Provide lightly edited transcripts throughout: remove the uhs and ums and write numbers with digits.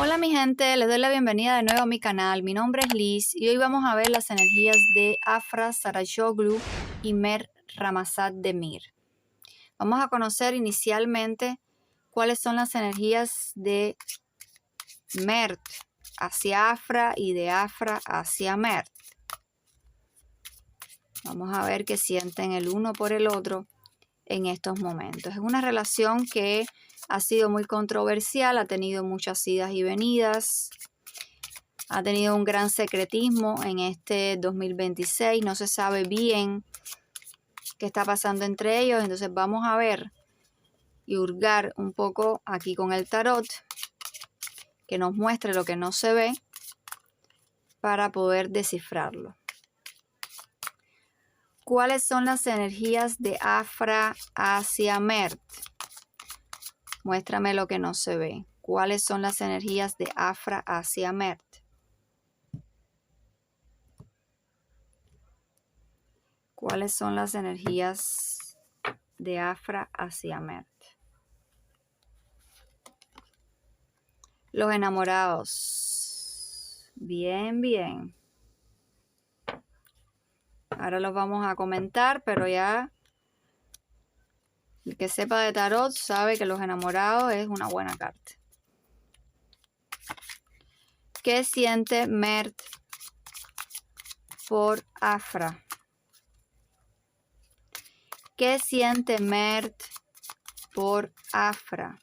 Hola mi gente, les doy la bienvenida de nuevo a mi canal. Mi nombre es Liz y hoy vamos a ver las energías de Afra Sarayoglu y Mert Ramazan Demir. Vamos a conocer inicialmente cuáles son las energías de Mert hacia Afra y de Afra hacia Mert. Vamos a ver qué sienten el uno por el otro en estos momentos. Es una relación que ha sido muy controversial, ha tenido muchas idas y venidas, ha tenido un gran secretismo en este 2026, no se sabe bien qué está pasando entre ellos, entonces vamos a ver y hurgar un poco aquí con el tarot, que nos muestre lo que no se ve para poder descifrarlo. ¿Cuáles son las energías de Afra hacia Mert? Muéstrame lo que no se ve. ¿Cuáles son las energías de Afra hacia Mert? ¿Cuáles son las energías de Afra hacia Mert? Los enamorados. Bien, bien. Ahora los vamos a comentar, pero ya el que sepa de tarot sabe que los enamorados es una buena carta. ¿Qué siente Mert por Afra? ¿Qué siente Mert por Afra?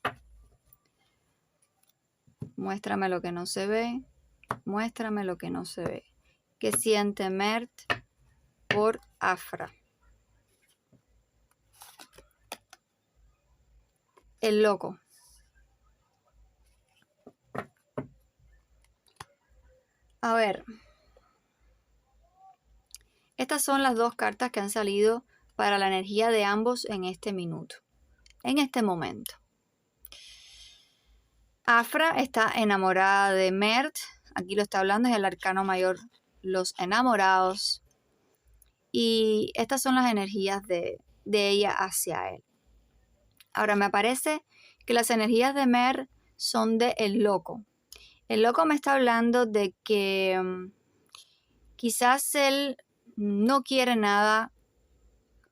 Muéstrame lo que no se ve. Muéstrame lo que no se ve. ¿Qué siente Mert por Afra? El loco. A ver. Estas son las dos cartas que han salido para la energía de ambos en este minuto. En este momento. Afra está enamorada de Mert. Aquí lo está hablando, es el arcano mayor, los enamorados. Y estas son las energías de ella hacia él. Ahora me parece que las energías de Mert son de el loco. El loco me está hablando de que quizás él no quiere nada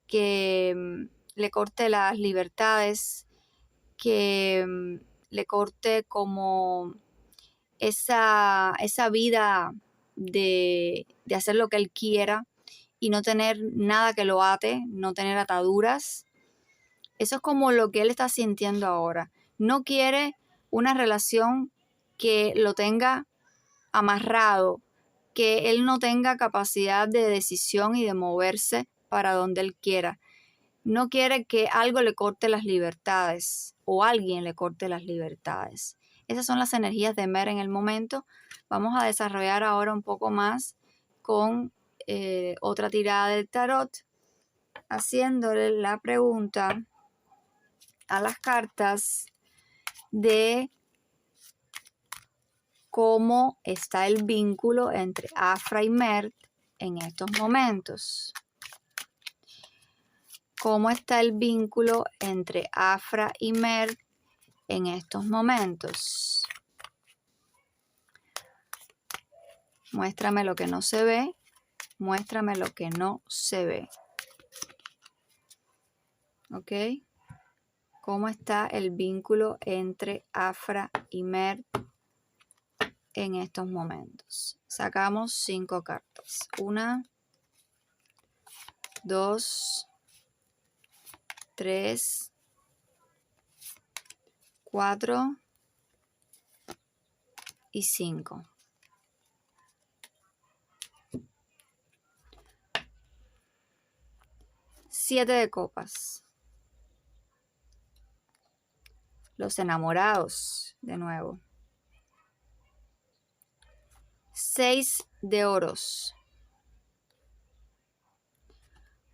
que le corte las libertades, que le corte como esa vida de hacer lo que él quiera y no tener nada que lo ate, no tener ataduras. Eso es como lo que él está sintiendo ahora. No quiere una relación que lo tenga amarrado, que él no tenga capacidad de decisión y de moverse para donde él quiera. No quiere que algo le corte las libertades o alguien le corte las libertades. Esas son las energías de Mert en el momento. Vamos a desarrollar ahora un poco más con otra tirada del tarot, haciéndole la pregunta a las cartas de cómo está el vínculo entre Afra y Mert en estos momentos. ¿Cómo está el vínculo entre Afra y Mert en estos momentos? Muéstrame lo que no se ve. Muéstrame lo que no se ve. ¿Ok? ¿Cómo está el vínculo entre Afra y Mert en estos momentos? Sacamos 5 cartas. 1, 2, 3, 4 y 5. Siete de copas. Los enamorados, de nuevo. 6 de oros.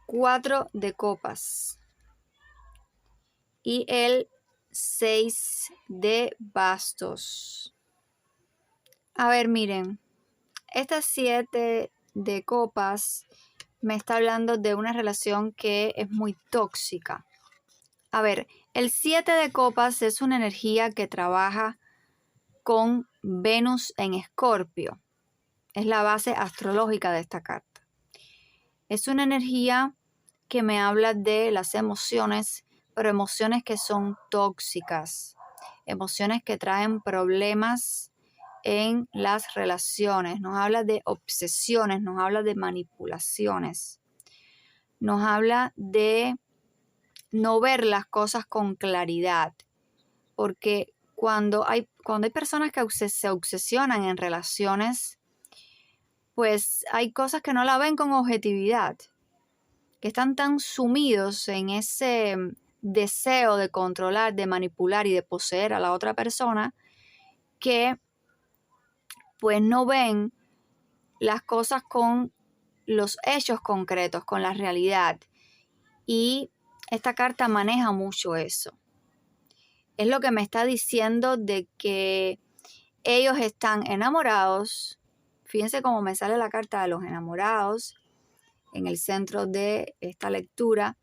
4 de copas. Y el 6 de bastos. A ver, miren. Estas 7 de copas me está hablando de una relación que es muy tóxica. A ver, el 7 de copas es una energía que trabaja con Venus en Escorpio. Es la base astrológica de esta carta. Es una energía que me habla de las emociones, pero emociones que son tóxicas, emociones que traen problemas en las relaciones. Nos habla de obsesiones, nos habla de manipulaciones, nos habla de no ver las cosas con claridad, porque cuando hay personas que se obsesionan en relaciones, pues hay cosas que no la ven con objetividad, que están tan sumidos en ese deseo de controlar, de manipular y de poseer a la otra persona, que pues no ven las cosas con los hechos concretos, con la realidad. Y esta carta maneja mucho eso. Es lo que me está diciendo de que ellos están enamorados. Fíjense cómo me sale la carta de los enamorados en el centro de esta lectura.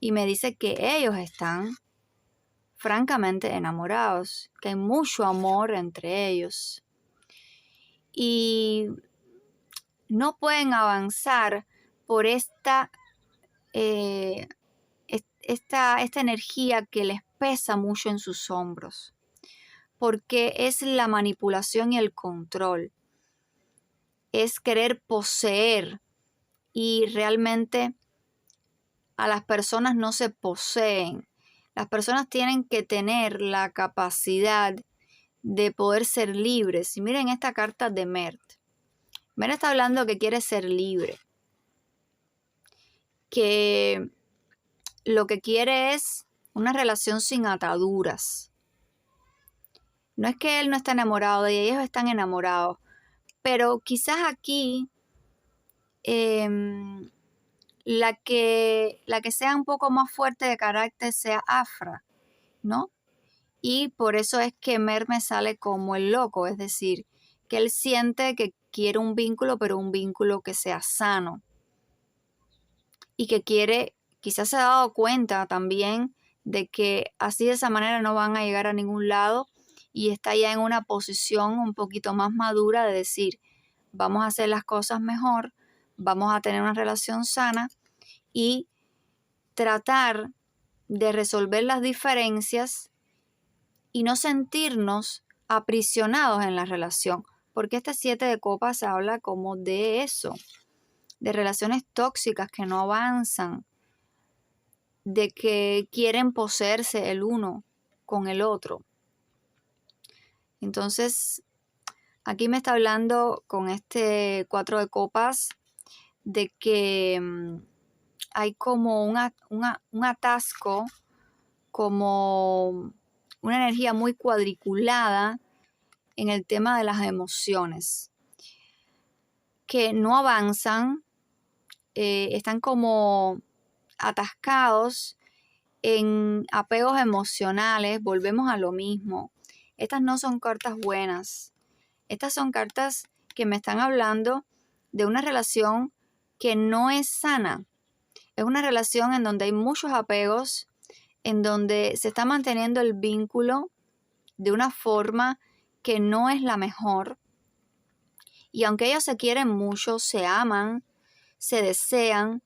Y me dice que ellos están francamente enamorados, que hay mucho amor entre ellos. Y no pueden avanzar por esta energía que les pesa mucho en sus hombros, porque es la manipulación y el control, es querer poseer, y realmente a las personas no se poseen. Las personas tienen que tener la capacidad de poder ser libres. Y miren esta carta de Mert. Mert está hablando que quiere ser libre, que lo que quiere es una relación sin ataduras. No es que él no está enamorado de ella, ellos están enamorados, pero quizás aquí la que sea un poco más fuerte de carácter sea Afra, ¿no? Y por eso es que Mert me sale como el loco, es decir, que él siente que quiere un vínculo, pero un vínculo que sea sano. Y que quiere, quizás se ha dado cuenta también de que así de esa manera no van a llegar a ningún lado, y está ya en una posición un poquito más madura de decir, vamos a hacer las cosas mejor, vamos a tener una relación sana y tratar de resolver las diferencias y no sentirnos aprisionados en la relación, porque este 7 de copas habla como de eso, de relaciones tóxicas que no avanzan, de que quieren poseerse el uno con el otro. Entonces, aquí me está hablando con este 4 de copas de que hay como un atasco, como una energía muy cuadriculada en el tema de las emociones, que no avanzan, están como atascados en apegos emocionales. Volvemos a lo mismo. Estas no son cartas buenas. Estas son cartas que me están hablando de una relación que no es sana. Es una relación en donde hay muchos apegos, en donde se está manteniendo el vínculo de una forma que no es la mejor. Y aunque ellos se quieren mucho, se aman, se desean,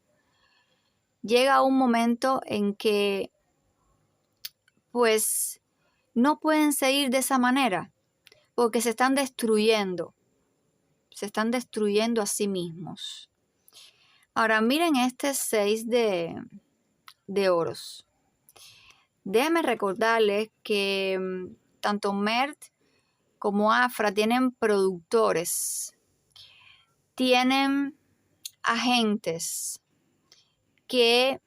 llega un momento en que pues no pueden seguir de esa manera, porque se están destruyendo a sí mismos. Ahora miren este 6 de oros. Déjenme recordarles que tanto Mert como Afra tienen productores, tienen agentes que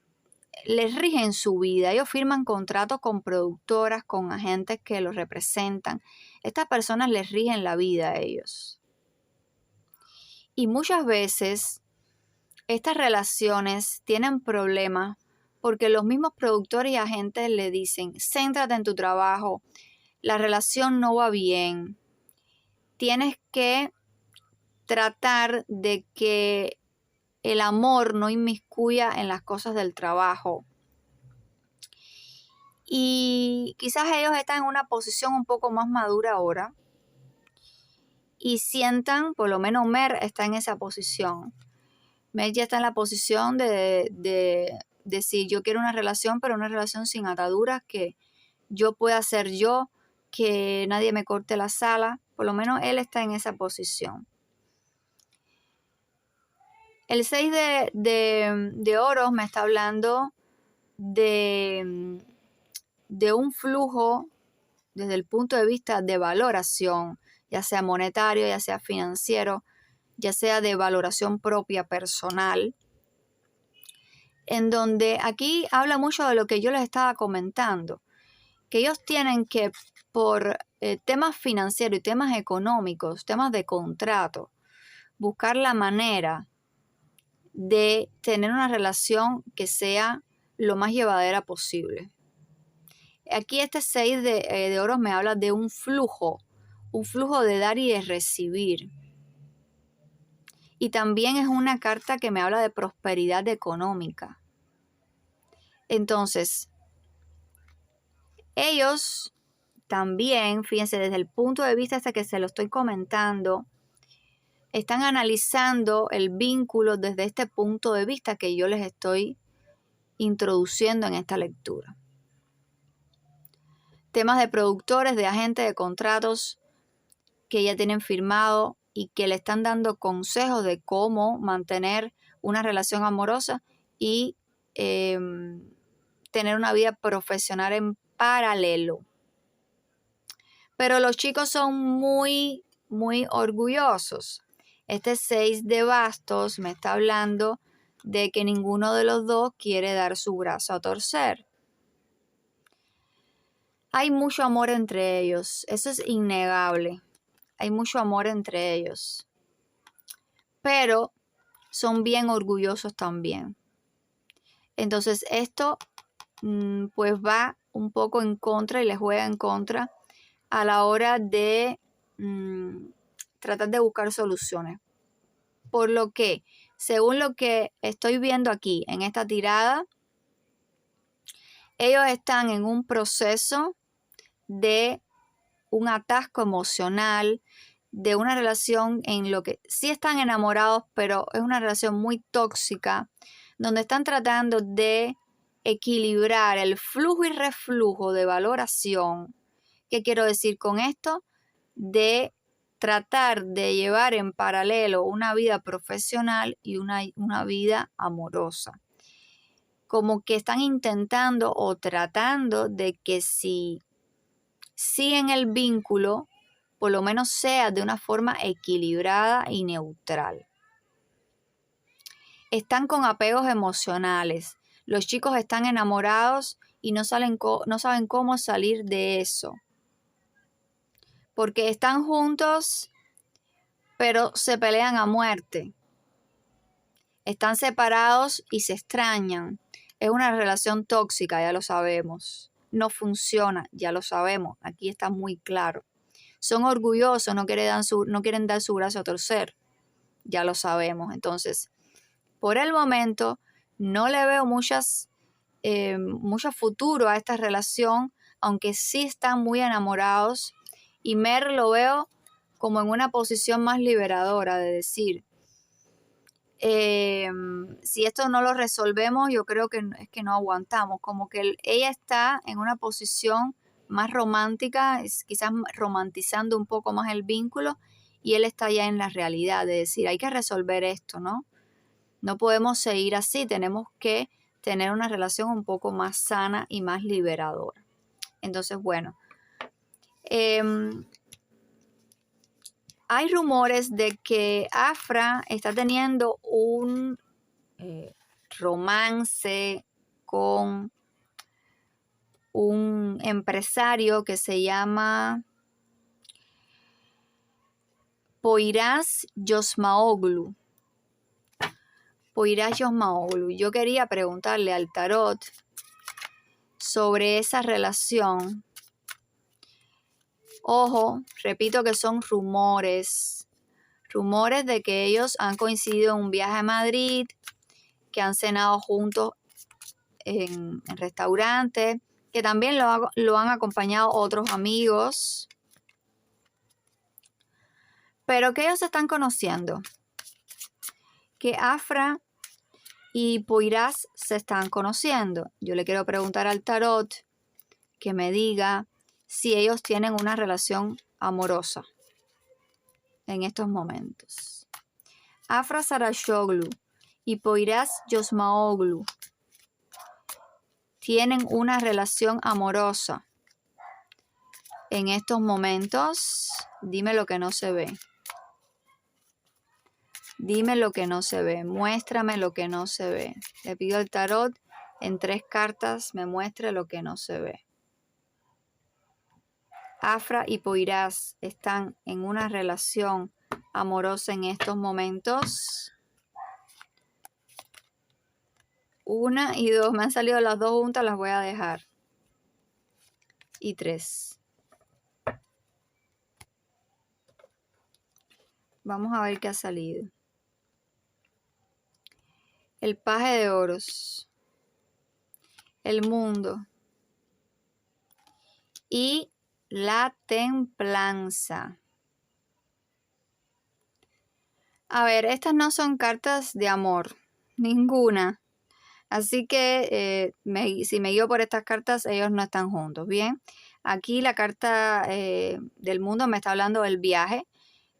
les rigen su vida. Ellos firman contratos con productoras, con agentes que los representan. Estas personas les rigen la vida a ellos. Y muchas veces estas relaciones tienen problemas porque los mismos productores y agentes le dicen, céntrate en tu trabajo, la relación no va bien, tienes que tratar de que el amor no inmiscuya en las cosas del trabajo. Y quizás ellos están en una posición un poco más madura ahora, y sientan, por lo menos Mer está en esa posición. Mer ya está en la posición de decir, yo quiero una relación, pero una relación sin ataduras, que yo pueda ser yo, que nadie me corte la sala. Por lo menos él está en esa posición. El 6 de oros me está hablando de un flujo desde el punto de vista de valoración, ya sea monetario, ya sea financiero, ya sea de valoración propia personal, en donde aquí habla mucho de lo que yo les estaba comentando, que ellos tienen que, por temas financieros y temas económicos, temas de contrato, buscar la manera de tener una relación que sea lo más llevadera posible. Aquí este 6 de oros me habla de un flujo de dar y de recibir. Y también es una carta que me habla de prosperidad económica. Entonces, ellos también, fíjense, desde el punto de vista hasta que se lo estoy comentando, están analizando el vínculo desde este punto de vista que yo les estoy introduciendo en esta lectura. Temas de productores, de agentes, de contratos que ya tienen firmado y que le están dando consejos de cómo mantener una relación amorosa y tener una vida profesional en paralelo. Pero los chicos son muy, muy orgullosos. Este 6 de bastos me está hablando de que ninguno de los dos quiere dar su brazo a torcer. Hay mucho amor entre ellos, eso es innegable. Hay mucho amor entre ellos. Pero son bien orgullosos también. Entonces esto pues va un poco en contra y les juega en contra a la hora de tratar de buscar soluciones. Por lo que, según lo que estoy viendo aquí en esta tirada, ellos están en un proceso de un atasco emocional, de una relación en lo que sí están enamorados, pero es una relación muy tóxica, donde están tratando de equilibrar el flujo y reflujo de valoración. ¿Qué quiero decir con esto? De tratar de llevar en paralelo una vida profesional y una vida amorosa. Como que están intentando o tratando de que si siguen el vínculo, por lo menos sea de una forma equilibrada y neutral. Están con apegos emocionales. Los chicos están enamorados y no saben cómo salir de eso. Porque están juntos, pero se pelean a muerte. Están separados y se extrañan. Es una relación tóxica, ya lo sabemos. No funciona, ya lo sabemos. Aquí está muy claro. Son orgullosos, no quieren dar su brazo a torcer. Ya lo sabemos. Entonces, por el momento, no le veo mucho futuro a esta relación, aunque sí están muy enamorados. Y Mer lo veo como en una posición más liberadora de decir, si esto no lo resolvemos, yo creo que es que no aguantamos. Como que ella está en una posición más romántica, quizás romantizando un poco más el vínculo, y él está ya en la realidad de decir, hay que resolver esto, ¿no? No podemos seguir así, tenemos que tener una relación un poco más sana y más liberadora. Entonces, bueno, hay rumores de que Afra está teniendo un romance con un empresario que se llama Poyraz Yosmaoglu. Poyraz Yosmaoglu. Yo quería preguntarle al tarot sobre esa relación. Ojo, repito que son rumores. Rumores de que ellos han coincidido en un viaje a Madrid, que han cenado juntos en restaurantes, que también lo han acompañado otros amigos. Pero que ellos se están conociendo. Que Afra y Poirás se están conociendo. Yo le quiero preguntar al tarot que me diga si ellos tienen una relación amorosa en estos momentos. Afra Sarayoglu y Poirás Yosmaoglu tienen una relación amorosa en estos momentos. Dime lo que no se ve. Dime lo que no se ve. Muéstrame lo que no se ve. Le pido al tarot en 3 cartas me muestre lo que no se ve. Afra y Poirás están en una relación amorosa en estos momentos. 1 y 2. Me han salido las 2 juntas, las voy a dejar. Y 3. Vamos a ver qué ha salido. El paje de oros. El mundo. Y la templanza. A ver, estas no son cartas de amor. Ninguna. Así que si me guío por estas cartas, ellos no están juntos. Bien, aquí la carta del mundo me está hablando del viaje,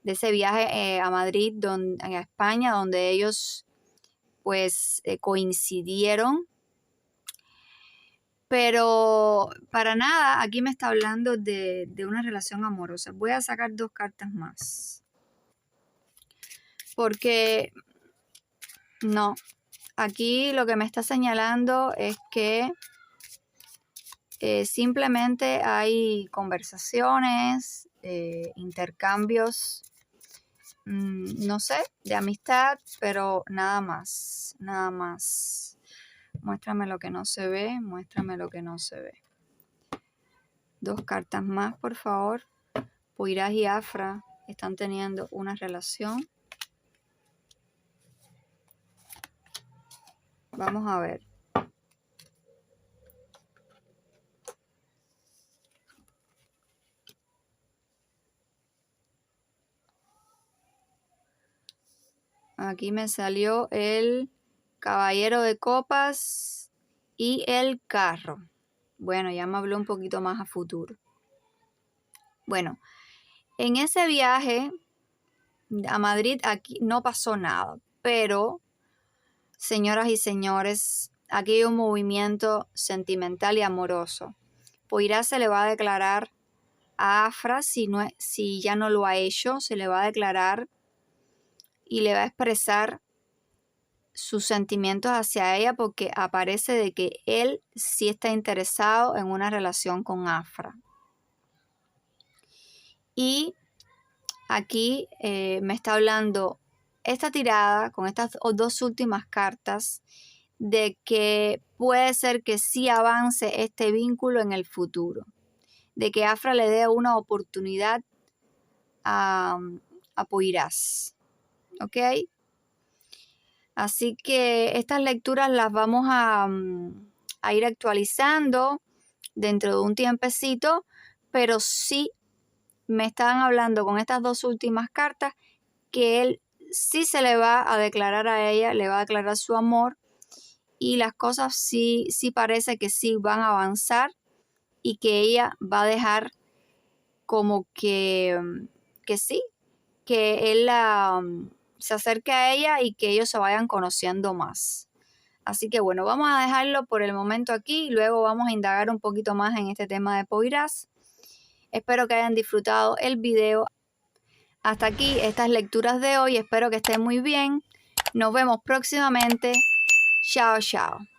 de ese viaje a Madrid, a España, donde ellos pues coincidieron. Pero para nada, aquí me está hablando de una relación amorosa. Voy a sacar 2 cartas más. Porque no. Aquí lo que me está señalando es que simplemente hay conversaciones, intercambios, no sé, de amistad, pero nada más, nada más. Muéstrame lo que no se ve, muéstrame lo que no se ve. 2 cartas más, por favor. Poirás y Afra están teniendo una relación. Vamos a ver. Aquí me salió el caballero de copas y el carro. Bueno, ya me habló un poquito más a futuro. Bueno, en ese viaje a Madrid aquí no pasó nada, pero señoras y señores, aquí hay un movimiento sentimental y amoroso. Poirás se le va a declarar a Afra, si ya no lo ha hecho, se le va a declarar y le va a expresar sus sentimientos hacia ella porque aparece de que él sí está interesado en una relación con Afra. Y aquí me está hablando esta tirada con estas 2 últimas cartas de que puede ser que sí avance este vínculo en el futuro, de que Afra le dé una oportunidad a Poirás, ¿ok? Así que estas lecturas las vamos a ir actualizando dentro de un tiempecito, pero sí me están hablando con estas 2 últimas cartas que él sí se le va a declarar a ella, le va a declarar su amor y las cosas sí parece que sí van a avanzar y que ella va a dejar como que sí, que él se acerque a ella y que ellos se vayan conociendo más. Así que bueno, vamos a dejarlo por el momento aquí y luego vamos a indagar un poquito más en este tema de Poirás. Espero que hayan disfrutado el video. Hasta aquí estas lecturas de hoy. Espero que estén muy bien. Nos vemos próximamente. Chao, chao.